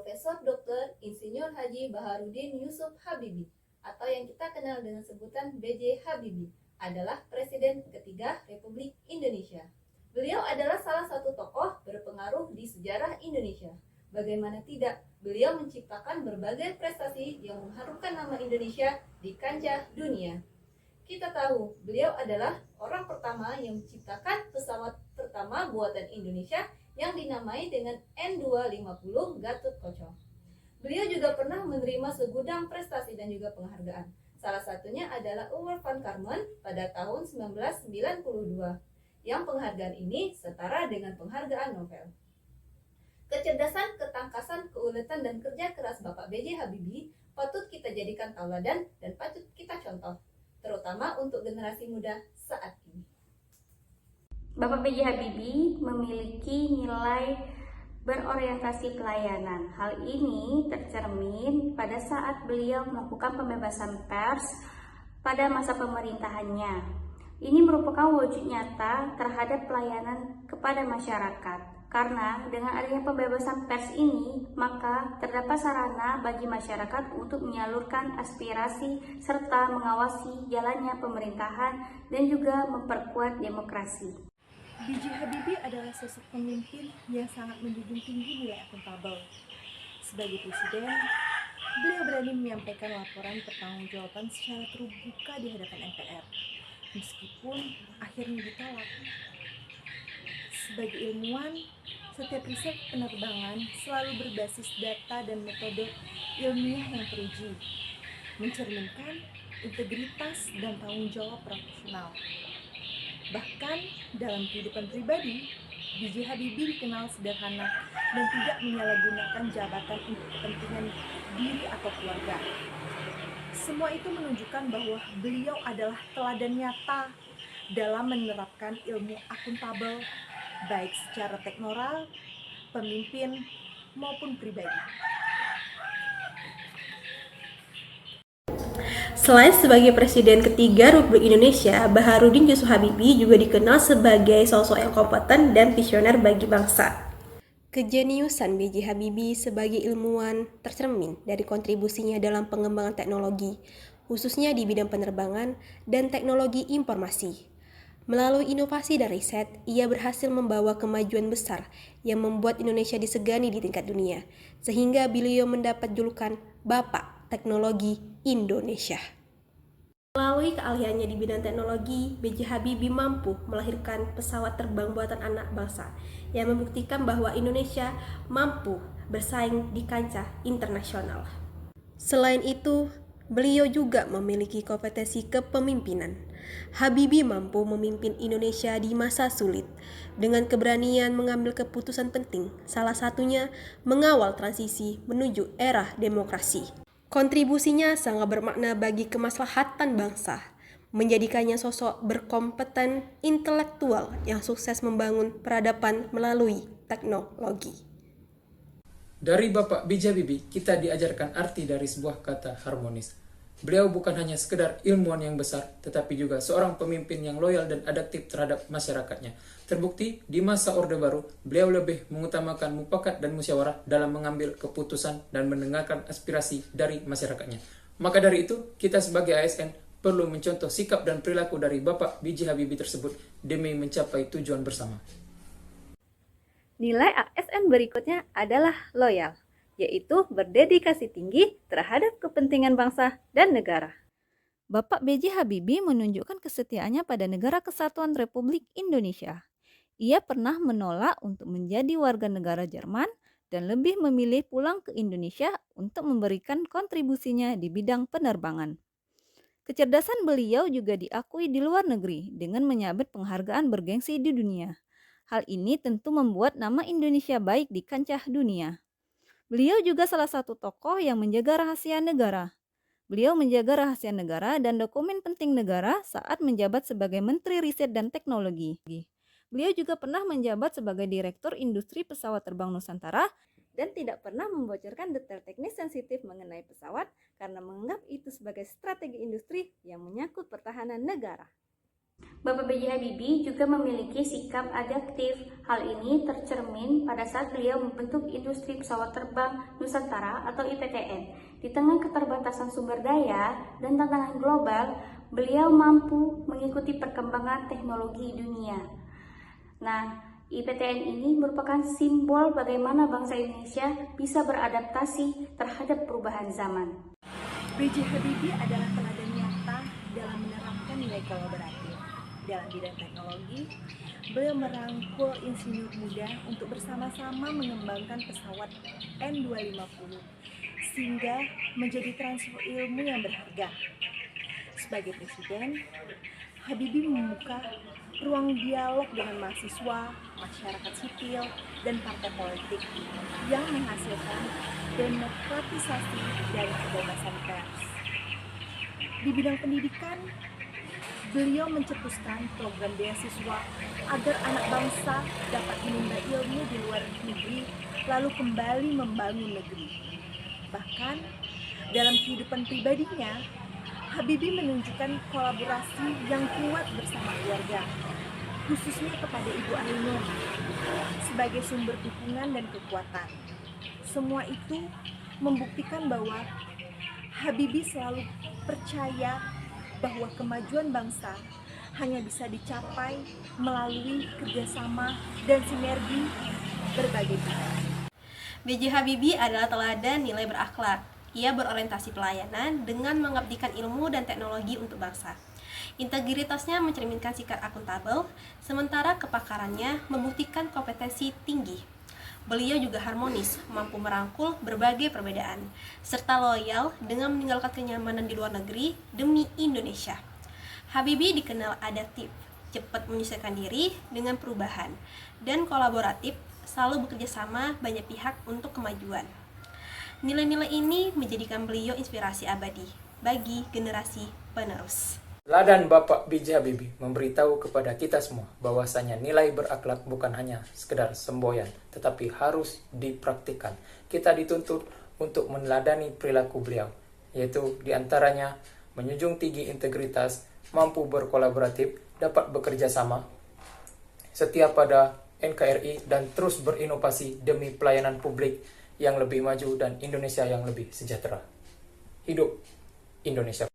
Profesor Dr. Insinyur Haji Baharudin Yusuf Habibie atau yang kita kenal dengan sebutan B.J. Habibie adalah Presiden ketiga Republik Indonesia. Beliau adalah salah satu tokoh berpengaruh di sejarah Indonesia. Bagaimana tidak, beliau menciptakan berbagai prestasi yang mengharumkan nama Indonesia di kancah dunia. Kita tahu, beliau adalah orang pertama yang menciptakan pesawat pertama buatan Indonesia yang dinamai dengan N250 Gatotkaca. Beliau juga pernah menerima segudang prestasi dan juga penghargaan. Salah satunya adalah Award Van Karman pada tahun 1992, yang penghargaan ini setara dengan penghargaan Nobel. Kecerdasan, ketangkasan, keuletan, dan kerja keras Bapak B.J. Habibie patut kita jadikan tauladan dan patut kita contoh, terutama untuk generasi muda saat ini. Bapak B.J. Habibie memiliki nilai berorientasi pelayanan. Hal ini tercermin pada saat beliau melakukan pembebasan pers pada masa pemerintahannya. Ini merupakan wujud nyata terhadap pelayanan kepada masyarakat. Karena dengan adanya pembebasan pers ini, maka terdapat sarana bagi masyarakat untuk menyalurkan aspirasi serta mengawasi jalannya pemerintahan dan juga memperkuat demokrasi. B.J. Habibie adalah sosok pemimpin yang sangat menjunjung tinggi nilai akuntabel. Sebagai presiden, beliau berani menyampaikan laporan pertanggungjawaban secara terbuka di hadapan MPR, meskipun akhirnya ditolak. Sebagai ilmuwan, setiap riset penerbangan selalu berbasis data dan metode ilmiah yang teruji, mencerminkan integritas dan tanggung jawab profesional. Bahkan dalam kehidupan pribadi, B.J. Habibie dikenal sederhana dan tidak menyalahgunakan jabatan untuk kepentingan diri atau keluarga. Semua itu menunjukkan bahwa beliau adalah teladan nyata dalam menerapkan ilmu akuntabel, baik secara teknoral, pemimpin, maupun pribadi. Selain sebagai Presiden ketiga Republik Indonesia, Baharudin Yusuf Habibie juga dikenal sebagai sosok yang kompeten dan visioner bagi bangsa. Kejeniusan B.J. Habibie sebagai ilmuwan tercermin dari kontribusinya dalam pengembangan teknologi, khususnya di bidang penerbangan dan teknologi informasi. Melalui inovasi dan riset, ia berhasil membawa kemajuan besar yang membuat Indonesia disegani di tingkat dunia, sehingga beliau mendapat julukan Bapak Teknologi Indonesia. Melalui keahliannya di bidang teknologi, B.J. Habibie mampu melahirkan pesawat terbang buatan anak bangsa yang membuktikan bahwa Indonesia mampu bersaing di kancah internasional. Selain itu, beliau juga memiliki kompetensi kepemimpinan. Habibie mampu memimpin Indonesia di masa sulit dengan keberanian mengambil keputusan penting, salah satunya mengawal transisi menuju era demokrasi. Kontribusinya sangat bermakna bagi kemaslahatan bangsa, menjadikannya sosok berkompeten intelektual yang sukses membangun peradaban melalui teknologi. Dari Bapak B.J. Habibie, kita diajarkan arti dari sebuah kata harmonis. Beliau bukan hanya sekedar ilmuwan yang besar, tetapi juga seorang pemimpin yang loyal dan adaptif terhadap masyarakatnya. Terbukti, di masa Orde Baru, beliau lebih mengutamakan mufakat dan musyawarah dalam mengambil keputusan dan mendengarkan aspirasi dari masyarakatnya. Maka dari itu, kita sebagai ASN perlu mencontoh sikap dan perilaku dari Bapak B.J. Habibie tersebut demi mencapai tujuan bersama. Nilai ASN berikutnya adalah loyal, yaitu berdedikasi tinggi terhadap kepentingan bangsa dan negara. Bapak B.J. Habibie menunjukkan kesetiaannya pada Negara Kesatuan Republik Indonesia. Ia pernah menolak untuk menjadi warga negara Jerman dan lebih memilih pulang ke Indonesia untuk memberikan kontribusinya di bidang penerbangan. Kecerdasan beliau juga diakui di luar negeri dengan menyabet penghargaan bergengsi di dunia. Hal ini tentu membuat nama Indonesia baik di kancah dunia. Beliau juga salah satu tokoh yang menjaga rahasia negara. Beliau menjaga rahasia negara dan dokumen penting negara saat menjabat sebagai Menteri Riset dan Teknologi. Beliau juga pernah menjabat sebagai Direktur Industri Pesawat Terbang Nusantara dan tidak pernah membocorkan detail teknis sensitif mengenai pesawat karena menganggap itu sebagai strategi industri yang menyangkut pertahanan negara. Bapak B.J. Habibie juga memiliki sikap adaptif. Hal ini tercermin pada saat beliau membentuk industri pesawat terbang Nusantara atau IPTN. Di tengah keterbatasan sumber daya dan tantangan global, beliau mampu mengikuti perkembangan teknologi dunia. Nah, IPTN ini merupakan simbol bagaimana bangsa Indonesia bisa beradaptasi terhadap perubahan zaman. B.J. Habibie adalah teladan nyata dalam menerapkan nilai kolaboratif. Dalam bidang teknologi, beliau merangkul insinyur muda untuk bersama-sama mengembangkan pesawat N250 sehingga menjadi transfer ilmu yang berharga. Sebagai presiden, Habibie membuka ruang dialog dengan mahasiswa, masyarakat sipil, dan partai politik yang menghasilkan demokratisasi dan kebebasan pers. Di bidang pendidikan, beliau mencetuskan program beasiswa agar anak bangsa dapat menimba ilmu di luar negeri lalu kembali membangun negeri. Bahkan dalam kehidupan pribadinya, Habibie menunjukkan kolaborasi yang kuat bersama keluarga, khususnya kepada Ibu Ainun sebagai sumber dukungan dan kekuatan. Semua itu membuktikan bahwa Habibie selalu percaya bahwa kemajuan bangsa hanya bisa dicapai melalui kerjasama dan sinergi berbagai pihak. B.J. Habibie adalah teladan nilai berakhlak. Ia berorientasi pelayanan dengan mengabdikan ilmu dan teknologi untuk bangsa. Integritasnya mencerminkan sikap akuntabel, sementara kepakarannya membuktikan kompetensi tinggi. Beliau juga harmonis, mampu merangkul berbagai perbedaan, serta loyal dengan meninggalkan kenyamanan di luar negeri demi Indonesia. Habibie dikenal adaptif, cepat menyesuaikan diri dengan perubahan, dan kolaboratif, selalu bekerja sama banyak pihak untuk kemajuan. Nilai-nilai ini menjadikan beliau inspirasi abadi bagi generasi penerus. Teladan Bapak B.J. Habibie memberitahu kepada kita semua bahwasanya nilai berakhlak bukan hanya sekedar semboyan, tetapi harus dipraktikkan. Kita dituntut untuk meneladani perilaku beliau, yaitu diantaranya menjunjung tinggi integritas, mampu berkolaboratif, dapat bekerja sama, setia pada NKRI, dan terus berinovasi demi pelayanan publik yang lebih maju dan Indonesia yang lebih sejahtera. Hidup Indonesia.